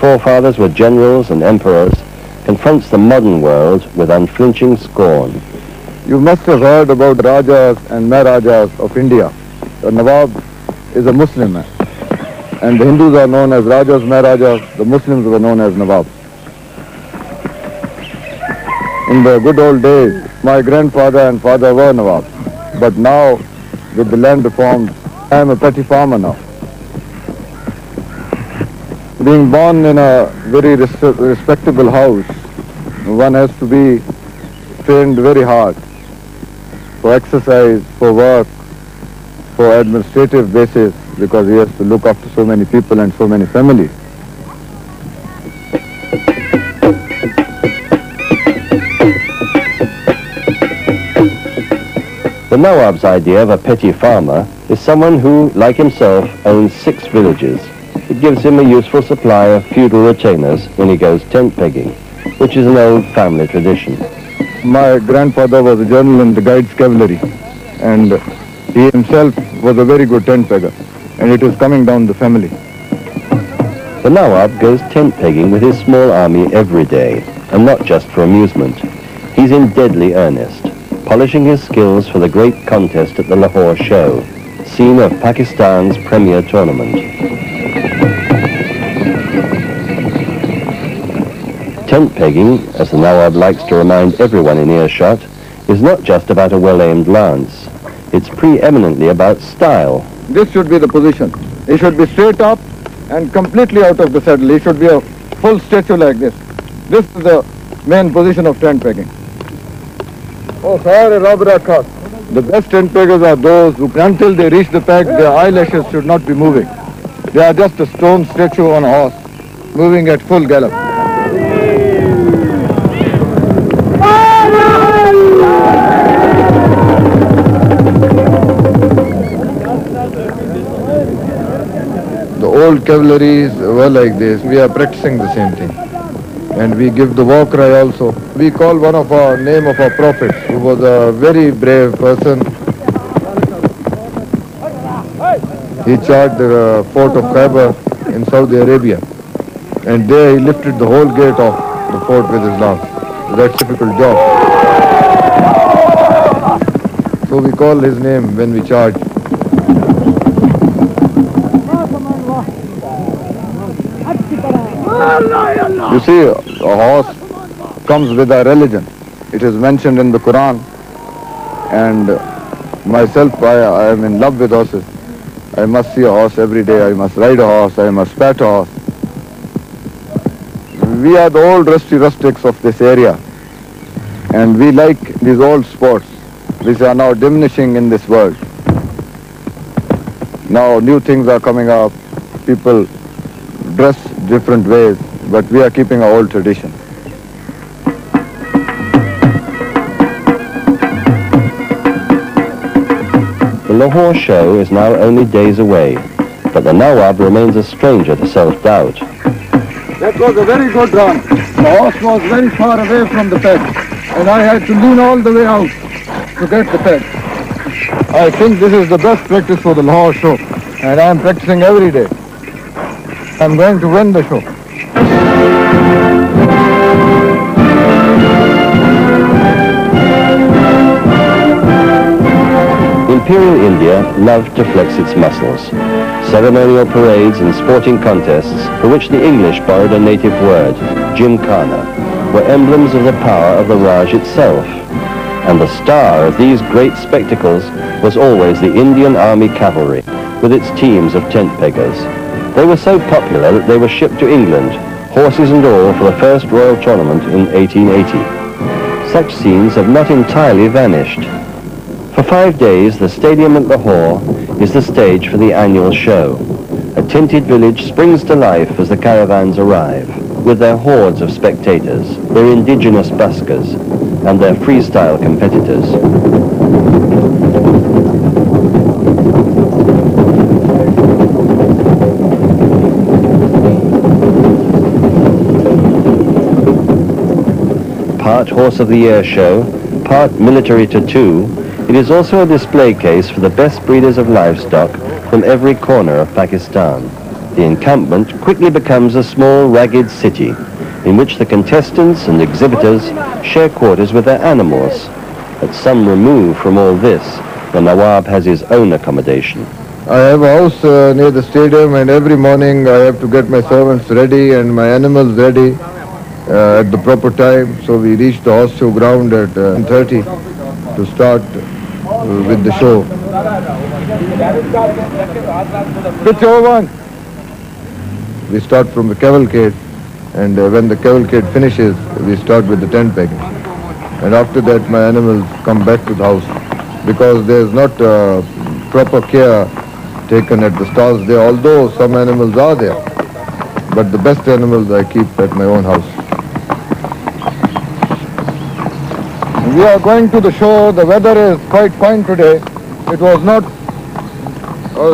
forefathers were generals and emperors, confronts the modern world with unflinching scorn. You must have heard about Rajas and Maharajas of India. The Nawab is a Muslim man. And the Hindus are known as Rajas, Maharajas. The Muslims were known as Nawab. In the good old days, my grandfather and father were Nawab. But now, with the land reforms, I am a petty farmer now. Being born in a very respectable house, one has to be trained very hard for exercise, for work, for administrative basis, because he has to look after so many people and so many families. The Nawab's idea of a petty farmer is someone who, like himself, owns 6 villages. It gives him a useful supply of feudal retainers when he goes tent pegging, which is an old family tradition. My grandfather was a general in the Guides Cavalry, and he himself was a very good tent pegger, and it is coming down the family. The Nawab goes tent pegging with his small army every day, and not just for amusement. He's in deadly earnest, polishing his skills for the great contest at the Lahore show, scene of Pakistan's premier tournament. Tent pegging, as the Nawab likes to remind everyone in earshot, is not just about a well-aimed lance. It's preeminently about style. This should be the position. He should be straight up and completely out of the saddle. He should be a full statue like this. This is the main position of tent pegging. The best tent peggers are those who, until they reach the peg, their eyelashes should not be moving. They are just a stone statue on a horse, moving at full gallop. The old cavalries were like this. We are practicing the same thing. And we give the war cry also. We call one of our name of our prophets, who was a very brave person. He charged the fort of Khyber in Saudi Arabia. And there he lifted the whole gate of the fort with his lance. That's a difficult job. So we call his name when we charge. You see, a horse comes with a religion. It is mentioned in the Quran. And myself, I am in love with horses. I must see a horse every day. I must ride a horse. I must pat a horse. We are the old rusty rustics of this area. And we like these old sports, which are now diminishing in this world. Now new things are coming up. People dress different ways, but we are keeping our old tradition. The Lahore show is now only days away, but the Nawab remains a stranger to self-doubt. That was a very good run. The horse was very far away from the peg, and I had to lean all the way out to get the peg. I think this is the best practice for the Lahore show, and I am practicing every day. I'm going to win the show. Imperial India loved to flex its muscles. Ceremonial parades and sporting contests, for which the English borrowed a native word, gymkhana, were emblems of the power of the Raj itself. And the star of these great spectacles was always the Indian Army Cavalry, with its teams of tent peggers. They were so popular that they were shipped to England, horses and all, for the first royal tournament in 1880. Such scenes have not entirely vanished. For 5 days, the stadium at Lahore is the stage for the annual show. A tinted village springs to life as the caravans arrive, with their hordes of spectators, their indigenous buskers, and their freestyle competitors. Part Horse of the Year show, part military tattoo, it is also a display case for the best breeders of livestock from every corner of Pakistan. The encampment quickly becomes a small, ragged city in which the contestants and exhibitors share quarters with their animals. At some remove from all this, the Nawab has his own accommodation. I have a house near the stadium, and every morning I have to get my servants ready and my animals ready at the proper time. So we reach the horse show ground at 10:30 to start with the show. Picture one. We start from the cavalcade, and when the cavalcade finishes, we start with the tent pegging. And after that, my animals come back to the house because there is not proper care taken at the stalls there, although some animals are there. But the best animals I keep at my own house. We are going to the show. The weather is quite fine today. It was not,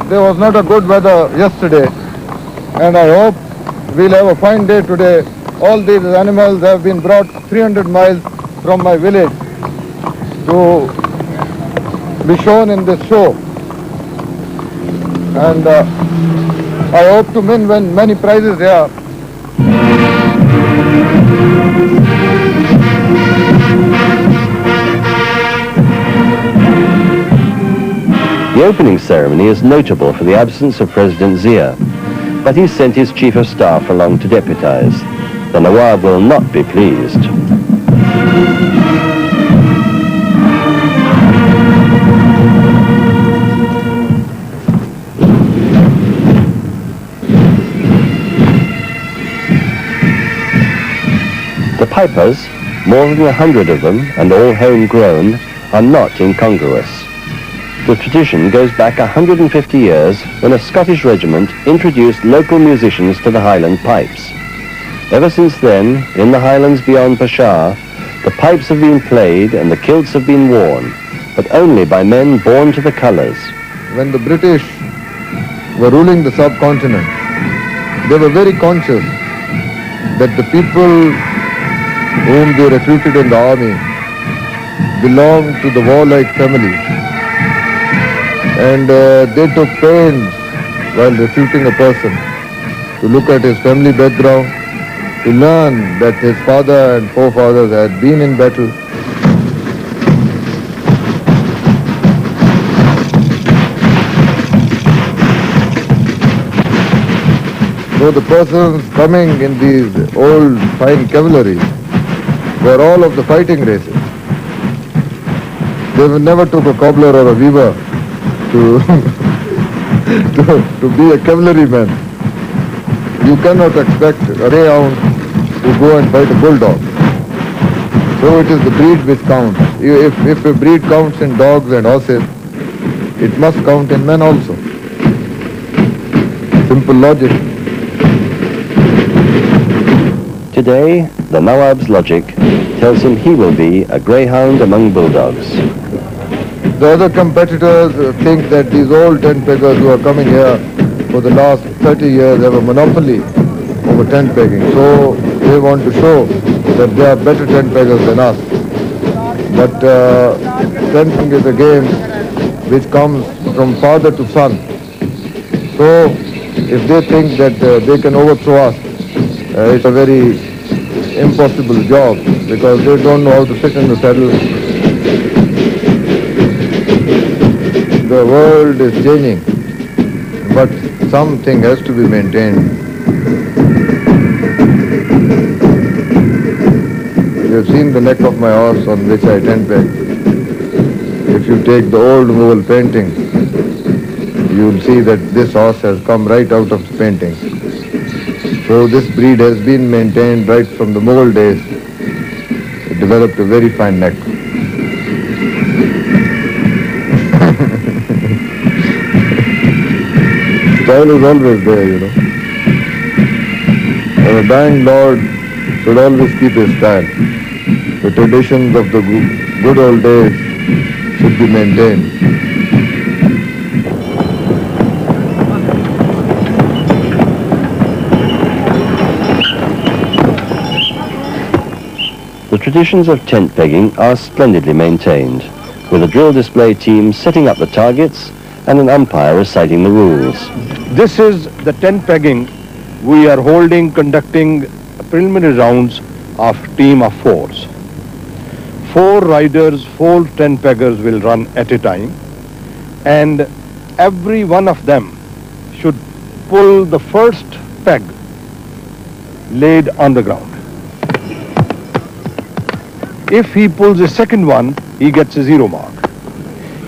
there was not a good weather yesterday. And I hope we'll have a fine day today. All these animals have been brought 300 miles from my village to be shown in this show. And I hope to win many prizes here. The opening ceremony is notable for the absence of President Zia, but he sent his chief of staff along to deputize. The Nawab will not be pleased. The pipers, more than 100 of them, and all homegrown, are not incongruous. The tradition goes back 150 years when a Scottish regiment introduced local musicians to the Highland pipes. Ever since then, in the Highlands beyond Peshawar, the pipes have been played and the kilts have been worn, but only by men born to the colours. When the British were ruling the subcontinent, they were very conscious that the people whom they recruited in the army belonged to the warlike families. And they took pains while recruiting a person to look at his family background, to learn that his father and forefathers had been in battle. So the persons coming in these old fine cavalry were all of the fighting races. They never took a cobbler or a weaver to be a cavalryman. You cannot expect a greyhound to go and fight a bulldog. So it is the breed which counts. If a breed counts in dogs and horses, it must count in men also. Simple logic. Today, the Nawab's logic tells him he will be a greyhound among bulldogs. The other competitors think that these old tent peggers who are coming here for the last 30 years have a monopoly over tent pegging. So they want to show that they are better tent peggers than us. But tent pegging is a game which comes from father to son. So if they think that they can overthrow us, it's a very impossible job because they don't know how to sit in the saddle. The world is changing, but something has to be maintained. You have seen the neck of my horse on which I tent peg. If you take the old Mughal painting, you will see that this horse has come right out of the painting. So this breed has been maintained right from the Mughal days. It developed a very fine neck. Style is always there, you know. And a dying lord should always keep his style. The traditions of the good old days should be maintained. The traditions of tent pegging are splendidly maintained, with a drill display team setting up the targets and an umpire reciting the rules. This is the tent pegging we are conducting preliminary rounds of team of 4s. 4 riders, 4 tent peggers will run at a time, and every one of them should pull the first peg laid on the ground. If he pulls the second one, he gets a 0 mark.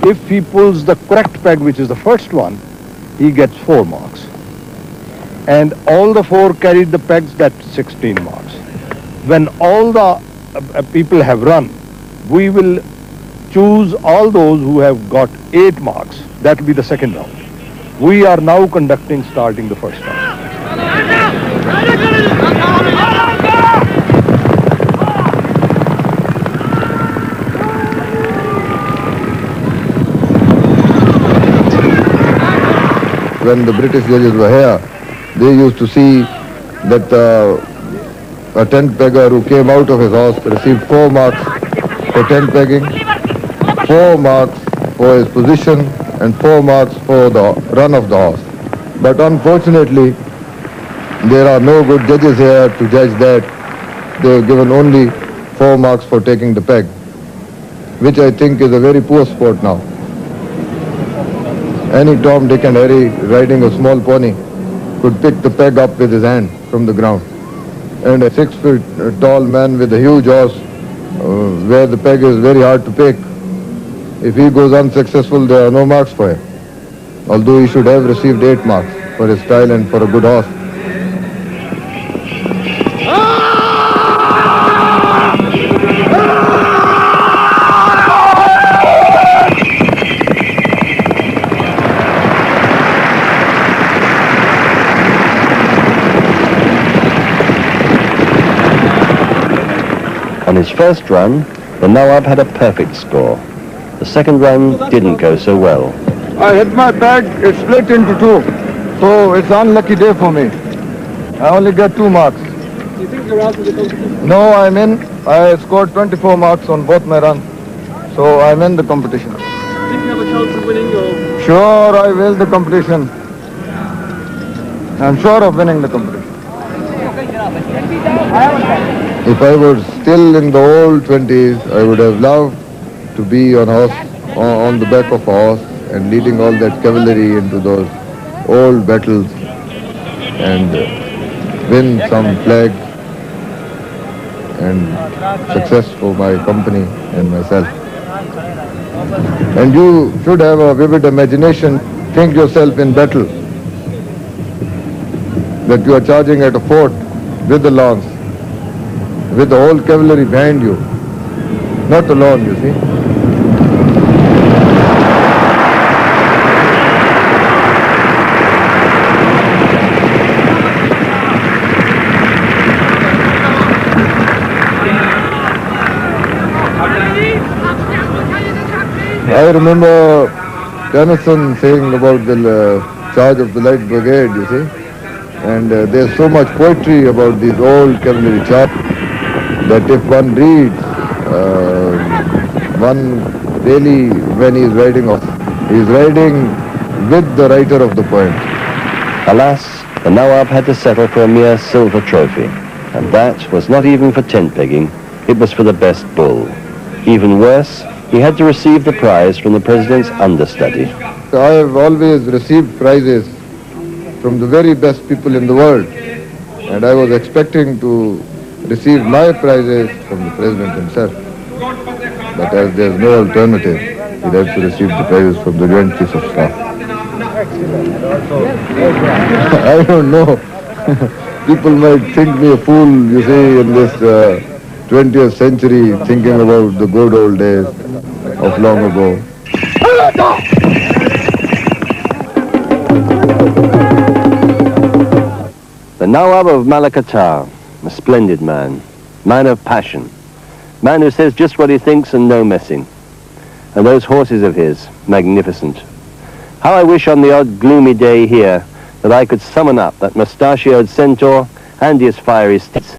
If he pulls the correct peg, which is the first one, he gets 4 marks. And all the 4 carried the pegs, that's 16 marks. When all the people have run, we will choose all those who have got 8 marks. That will be the second round. We are now starting the first round. When the British judges were here, they used to see that a tent pegger who came out of his horse received 4 marks for tent pegging, 4 marks for his position, and 4 marks for the run of the horse. But unfortunately, there are no good judges here to judge that. They are given only 4 marks for taking the peg, which I think is a very poor sport now. Any Tom, Dick and Harry riding a small pony could pick the peg up with his hand from the ground. And a 6 foot tall man with a huge horse, where the peg is very hard to pick, if he goes unsuccessful, there are no marks for him. Although he should have received 8 marks for his style and for a good horse. On his first run, the Nawab had a perfect score. The second run didn't go so well. I hit my peg, it split into 2. So it's an unlucky day for me. I only get 2 marks. Do you think you're out of the competition? No, I'm in. I scored 24 marks on both my runs. So I'm in the competition. Do you think you have a chance of winning or? Sure, I will the competition. I'm sure of winning the competition. If I was still in the old 20s, I would have loved to be on the back of a horse and leading all that cavalry into those old battles and win some flag and success for my company and myself. And you should have a vivid imagination. Think yourself in battle, that you are charging at a fort with the lance, with the whole cavalry behind you, not alone, you see. I remember Tennyson saying about the charge of the Light Brigade, you see. And there's so much poetry about these old cavalry charges that if one reads, one really, when he's riding with the writer of the poem. Alas, the Nawab had to settle for a mere silver trophy, and that was not even for tent pegging, it was for the best bull. Even worse, he had to receive the prize from the president's understudy. I have always received prizes from the very best people in the world, and I was expecting to receive my prizes from the president himself. But as there's no alternative, he'd have to receive the prizes from the Joint Chiefs of Staff. I don't know. People might think me a fool, you see, in this 20th century, thinking about the good old days of long ago. The Nawab of Malakatar, a splendid man of passion, man who says just what he thinks and no messing. And those horses of his, magnificent. How I wish on the odd gloomy day here that I could summon up that mustachioed centaur and his fiery steeds